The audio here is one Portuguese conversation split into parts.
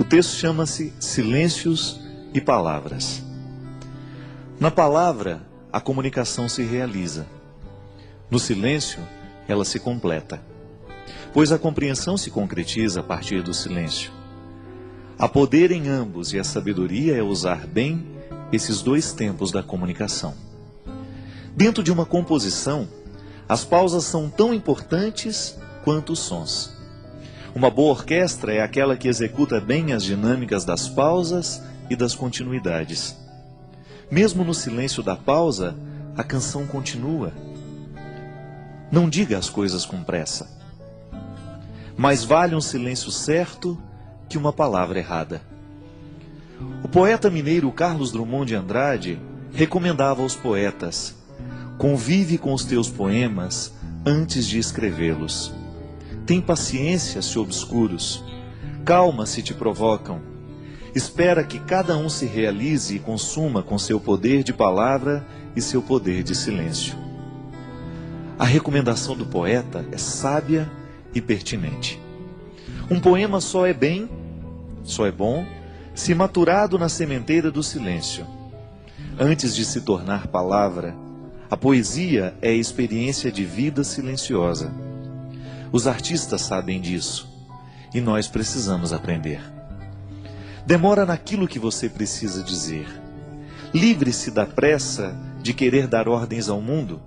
O texto chama-se Silêncios e Palavras. Na palavra, a comunicação se realiza. No silêncio, ela se completa. Pois a compreensão se concretiza a partir do silêncio. Há poder em ambos e a sabedoria é usar bem esses dois tempos da comunicação. Dentro de uma composição, as pausas são tão importantes quanto os sons. Uma boa orquestra é aquela que executa bem as dinâmicas das pausas e das continuidades. Mesmo no silêncio da pausa, a canção continua. Não diga as coisas com pressa. Mais vale um silêncio certo que uma palavra errada. O poeta mineiro Carlos Drummond de Andrade recomendava aos poetas: convive com os teus poemas antes de escrevê-los. Tem paciência se obscuros, calma se te provocam. Espera que cada um se realize e consuma com seu poder de palavra e seu poder de silêncio. A recomendação do poeta é sábia e pertinente. Um poema só é bom, se maturado na sementeira do silêncio. Antes de se tornar palavra, a poesia é experiência de vida silenciosa. Os artistas sabem disso, e nós precisamos aprender. Demora naquilo que você precisa dizer. Livre-se da pressa de querer dar ordens ao mundo.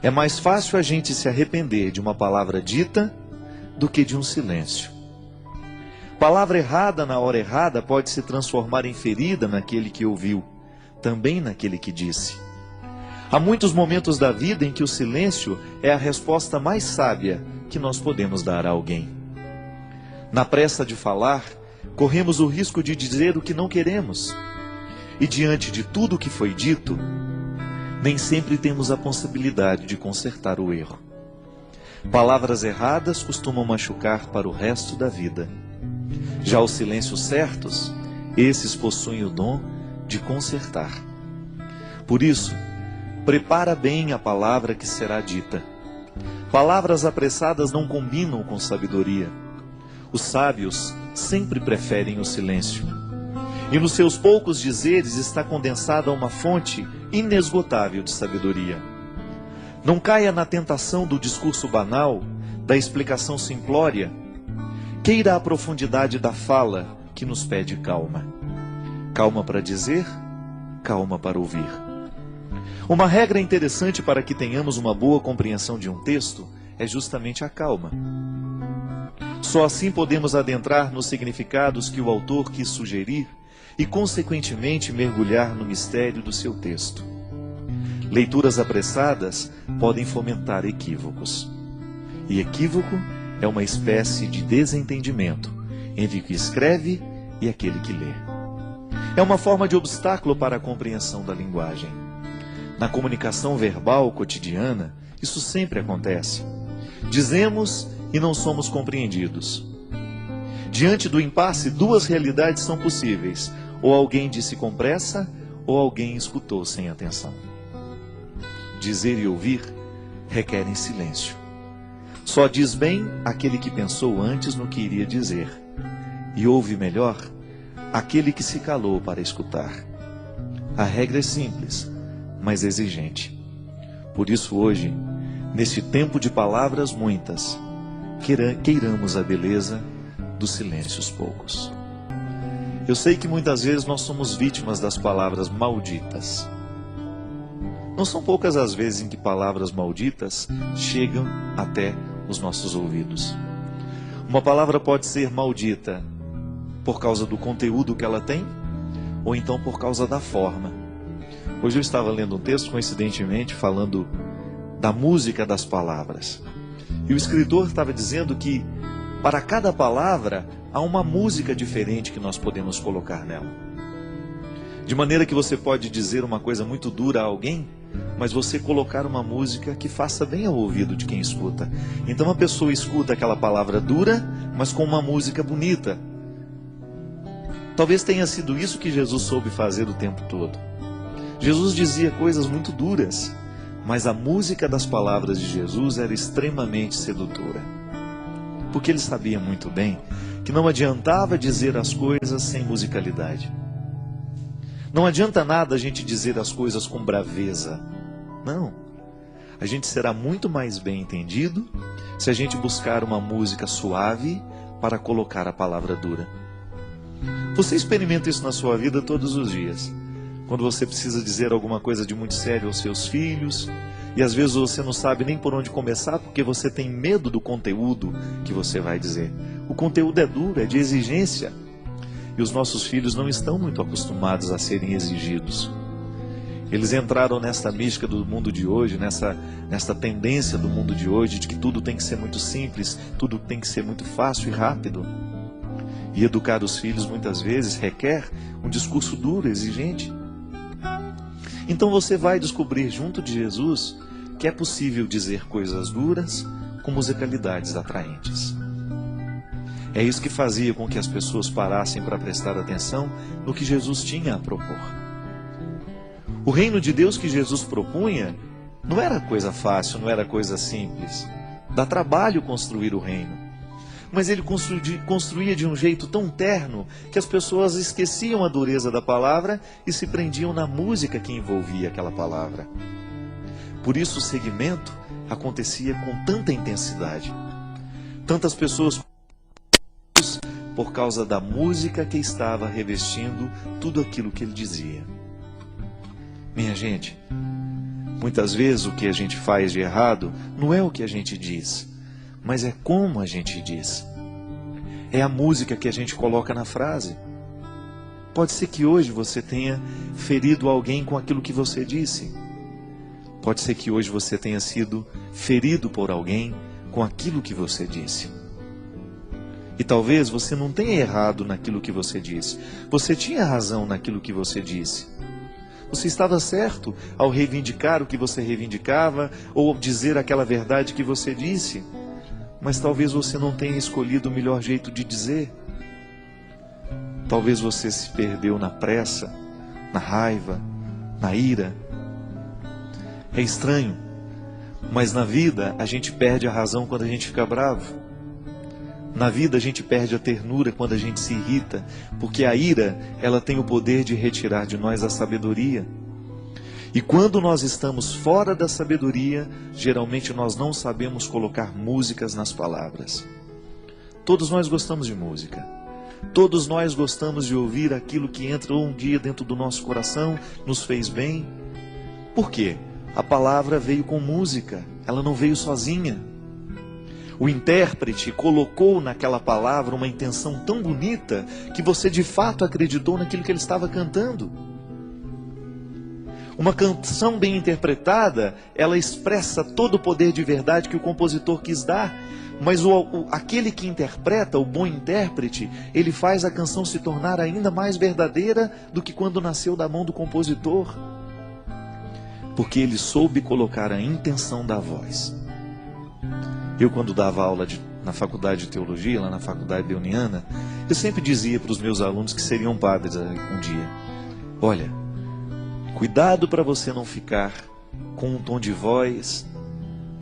É mais fácil a gente se arrepender de uma palavra dita do que de um silêncio. Palavra errada na hora errada pode se transformar em ferida naquele que ouviu, também naquele que disse. Há muitos momentos da vida em que o silêncio é a resposta mais sábia que nós podemos dar a alguém. Na pressa de falar, corremos o risco de dizer o que não queremos. E diante de tudo o que foi dito, nem sempre temos a possibilidade de consertar o erro. Palavras erradas costumam machucar para o resto da vida. Já os silêncios certos, esses possuem o dom de consertar. Por isso, prepara bem a palavra que será dita. Palavras apressadas não combinam com sabedoria. Os sábios sempre preferem o silêncio. E nos seus poucos dizeres está condensada uma fonte inesgotável de sabedoria. Não caia na tentação do discurso banal, da explicação simplória. Queira a profundidade da fala que nos pede calma. Calma para dizer, calma para ouvir. Uma regra interessante para que tenhamos uma boa compreensão de um texto é justamente a calma. Só assim podemos adentrar nos significados que o autor quis sugerir e, consequentemente, mergulhar no mistério do seu texto. Leituras apressadas podem fomentar equívocos. E equívoco é uma espécie de desentendimento entre o que escreve e aquele que lê. É uma forma de obstáculo para a compreensão da linguagem. Na comunicação verbal cotidiana, isso sempre acontece. Dizemos e não somos compreendidos. Diante do impasse, duas realidades são possíveis: ou alguém disse com pressa, ou alguém escutou sem atenção. Dizer e ouvir requerem silêncio. Só diz bem aquele que pensou antes no que iria dizer, e ouve melhor aquele que se calou para escutar. A regra é simples, mas exigente. Por isso hoje, neste tempo de palavras muitas, queiramos a beleza dos silêncios poucos. Eu sei que muitas vezes nós somos vítimas das palavras malditas. Não são poucas as vezes em que palavras malditas chegam até os nossos ouvidos. Uma palavra pode ser maldita por causa do conteúdo que ela tem, ou então por causa da forma. Hoje eu estava lendo um texto, coincidentemente, falando da música das palavras. E o escritor estava dizendo que para cada palavra há uma música diferente que nós podemos colocar nela. De maneira que você pode dizer uma coisa muito dura a alguém, mas você colocar uma música que faça bem ao ouvido de quem escuta. Então a pessoa escuta aquela palavra dura, mas com uma música bonita. Talvez tenha sido isso que Jesus soube fazer o tempo todo. Jesus dizia coisas muito duras, mas a música das palavras de Jesus era extremamente sedutora. Porque ele sabia muito bem que não adiantava dizer as coisas sem musicalidade. Não adianta nada a gente dizer as coisas com braveza. Não. A gente será muito mais bem entendido se a gente buscar uma música suave para colocar a palavra dura. Você experimenta isso na sua vida todos os dias. Quando você precisa dizer alguma coisa de muito sério aos seus filhos, e às vezes você não sabe nem por onde começar porque você tem medo do conteúdo que você vai dizer. O conteúdo é duro, é de exigência. E os nossos filhos não estão muito acostumados a serem exigidos. Eles entraram nessa mística do mundo de hoje, nessa tendência do mundo de hoje, de que tudo tem que ser muito simples, tudo tem que ser muito fácil e rápido. E educar os filhos muitas vezes requer um discurso duro, exigente. Então você vai descobrir junto de Jesus que é possível dizer coisas duras com musicalidades atraentes. É isso que fazia com que as pessoas parassem para prestar atenção no que Jesus tinha a propor. O reino de Deus que Jesus propunha não era coisa fácil, não era coisa simples. Dá trabalho construir o reino. Mas ele construía de um jeito tão terno que as pessoas esqueciam a dureza da palavra e se prendiam na música que envolvia aquela palavra. Por isso o seguimento acontecia com tanta intensidade. Tantas pessoas por causa da música que estava revestindo tudo aquilo que ele dizia. Minha gente, muitas vezes o que a gente faz de errado não é o que a gente diz, mas é como a gente diz. É a música que a gente coloca na frase. Pode ser que hoje você tenha ferido alguém com aquilo que você disse. Pode ser que hoje você tenha sido ferido por alguém com aquilo que você disse. E talvez você não tenha errado naquilo que você disse. Você tinha razão naquilo que você disse. Você estava certo ao reivindicar o que você reivindicava ou dizer aquela verdade que você disse. Mas talvez você não tenha escolhido o melhor jeito de dizer. Talvez você se perdeu na pressa, na raiva, na ira. É estranho, mas na vida a gente perde a razão quando a gente fica bravo. Na vida a gente perde a ternura quando a gente se irrita, porque a ira, ela tem o poder de retirar de nós a sabedoria. E quando nós estamos fora da sabedoria, geralmente nós não sabemos colocar músicas nas palavras. Todos nós gostamos de música. Todos nós gostamos de ouvir aquilo que entrou um dia dentro do nosso coração, nos fez bem. Por quê? A palavra veio com música, ela não veio sozinha. O intérprete colocou naquela palavra uma intenção tão bonita que você de fato acreditou naquilo que ele estava cantando. Uma canção bem interpretada, ela expressa todo o poder de verdade que o compositor quis dar. Mas aquele que interpreta, o bom intérprete, ele faz a canção se tornar ainda mais verdadeira do que quando nasceu da mão do compositor. Porque ele soube colocar a intenção da voz. Eu, quando dava aula na faculdade de teologia, lá na faculdade leoniana, eu sempre dizia para os meus alunos que seriam padres um dia: olha, cuidado para você não ficar com um tom de voz,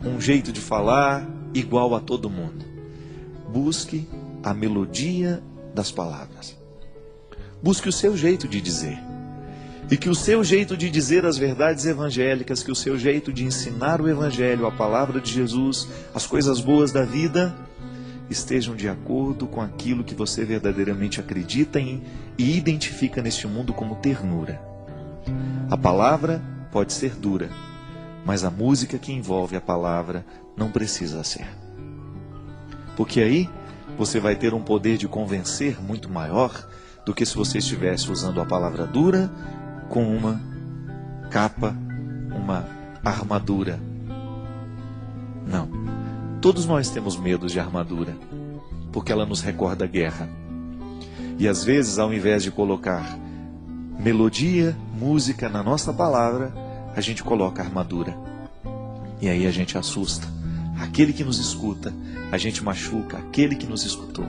um jeito de falar igual a todo mundo. Busque a melodia das palavras. Busque o seu jeito de dizer. E que o seu jeito de dizer as verdades evangélicas, que o seu jeito de ensinar o evangelho, a palavra de Jesus, as coisas boas da vida, estejam de acordo com aquilo que você verdadeiramente acredita em e identifica neste mundo como ternura. A palavra pode ser dura, mas a música que envolve a palavra não precisa ser. Porque aí você vai ter um poder de convencer muito maior do que se você estivesse usando a palavra dura com uma capa, uma armadura. Não. Todos nós temos medo de armadura, porque ela nos recorda a guerra. E às vezes, ao invés de colocar melodia, música na nossa palavra, a gente coloca armadura. E aí a gente assusta aquele que nos escuta, a gente machuca aquele que nos escutou.